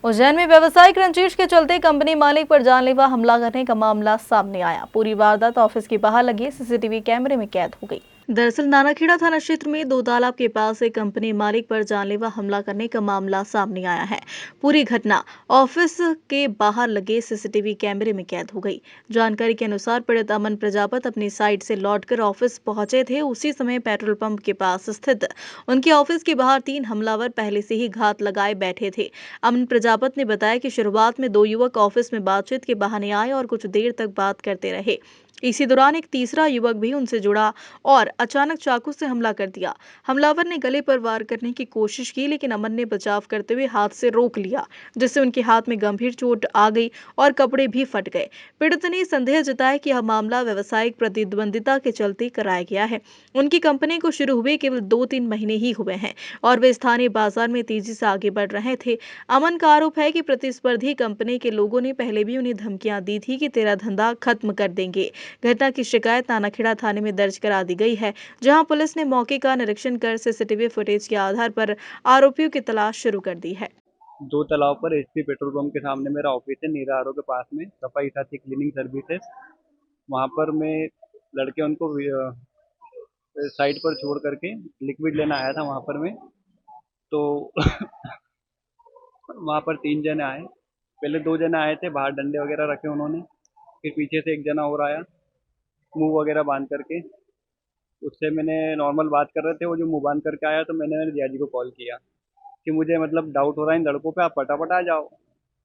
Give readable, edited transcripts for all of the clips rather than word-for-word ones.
उज्जैन में व्यावसायिक रंजिश के चलते कंपनी मालिक पर जानलेवा हमला करने का मामला सामने आया। पूरी वारदात ऑफिस के बाहर लगे सीसीटीवी कैमरे में कैद हो गई। दरअसल नानाखेड़ा थाना क्षेत्र में दो तालाब के पास एक कंपनी मालिक पर जानलेवा हमला करने का मामला सामने आया है। पूरी घटना ऑफिस के बाहर लगे सीसीटीवी कैमरे में कैद हो गई। जानकारी के अनुसार पीड़ित अमन प्रजापत अपनी साइट से लौटकर ऑफिस पहुंचे थे। उसी समय पेट्रोल पंप के पास स्थित उनके ऑफिस के बाहर 3 हमलावर पहले से ही घात लगाए बैठे थे। अमन प्रजापत ने बताया कि शुरुआत में 2 युवक ऑफिस में बातचीत के बहाने आए और कुछ देर तक बात करते रहे। इसी दौरान एक तीसरा युवक भी उनसे जुड़ा और अचानक चाकू से हमला कर दिया। हमलावर ने गले पर वार करने की कोशिश की, लेकिन अमन ने बचाव करते हुए हाथ से रोक लिया, जिससे उनके हाथ में गंभीर चोट आ गई और कपड़े भी फट गए। पीड़ित ने संदेह जताया कि यह मामला व्यावसायिक प्रतिद्वंदिता के चलते कराया गया है। उनकी कंपनी को शुरू हुए केवल 2-3 महीने ही हुए हैं और वे स्थानीय बाजार में तेजी से आगे बढ़ रहे थे। अमन का आरोप है कि प्रतिस्पर्धी कंपनी के लोगों ने पहले भी उन्हें धमकियां दी थी कि तेरा धंधा खत्म कर देंगे। घटना की शिकायत नानाखेड़ा थाने में दर्ज करा दी गई है, जहां पुलिस ने मौके का निरीक्षण कर सीसीटीवी फुटेज के आधार पर आरोपियों की तलाश शुरू कर दी है। दो तालाब पर एचपी पेट्रोल पंप के सामने मेरा ऑफिस है, नीरा आरओ के पास में सफाई साथी क्लीनिंग सर्विसेज। वहाँ पर मैं लड़के उनको साइड पर छोड़ करके लिक्विड लेना आया था वहाँ पर मैं। तो वहाँ पर 3 जने आए। पहले 2 जने आए थे, बाहर डंडे वगैरह रखे उन्होंने। फिर पीछे से एक जना और आया, मुंह वगैरह बांध करके। उससे मैंने नॉर्मल बात कर रहे थे, वो जो मुंह बांध करके आया, तो मैंने मेरे जीजाजी को कॉल किया कि मुझे मतलब डाउट हो रहा है इन लड़कों पे, आप फटाफट आ जाओ।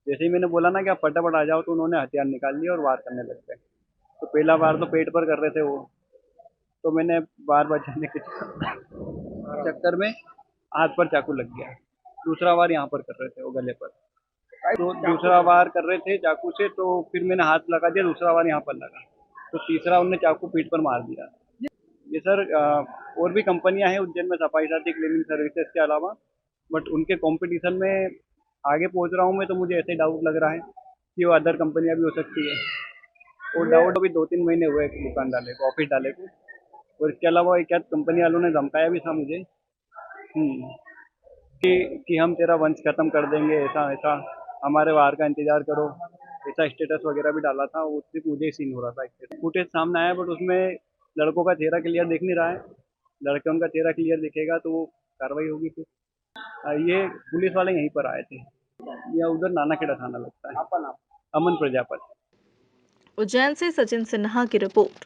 जैसे ही मैंने बोला ना कि आप फटाफट आ जाओ, तो उन्होंने हथियार निकाल लिया और वार करने लग गए। तो पहला वार तो पेट पर कर रहे थे वो, तो मैंने बार बचाने के चक्कर में हाथ पर चाकू लग गया। दूसरा वार यहाँ पर कर रहे थे वो गले पर। तो दूसरा वार कर रहे थे चाकू से, तो फिर मैंने हाथ लगा दिया, दूसरा वार यहाँ पर लगा। तो तीसरा उनने चाकू पीठ पर मार दिया। ये सर और भी कंपनियां हैं उज्जैन में सफाई साथी क्लीनिंग सर्विसेज के अलावा, बट उनके कंपटीशन में आगे पहुंच रहा हूं मैं, तो मुझे ऐसे डाउट लग रहा है कि वो अदर कंपनियां भी हो सकती है। और डाउट अभी 2-3 महीने हुए दुकान डाले को, ऑफिस डाले को। और इसके अलावा एक आध कंपनी वालों ने धमकाया भी था मुझे कि हम तेरा वंश खत्म कर देंगे, ऐसा ऐसा, हमारे वार का इंतजार करो, ऐसा स्टेटस वगैरह भी डाला था। वो सिर्फ मुझे ही सीन हो रहा था। फुटेज सामने आया, बट उसमें लड़कों का चेहरा क्लियर दिख नहीं रहा है। लड़के उनका चेहरा क्लियर दिखेगा तो वो कार्रवाई होगी फिर। ये पुलिस वाले यहीं पर आए थे, या उधर नानाखेड़ा थाना लगता है। अमन प्रजापत। उज्जैन से सचिन सिन्हा की रिपोर्ट।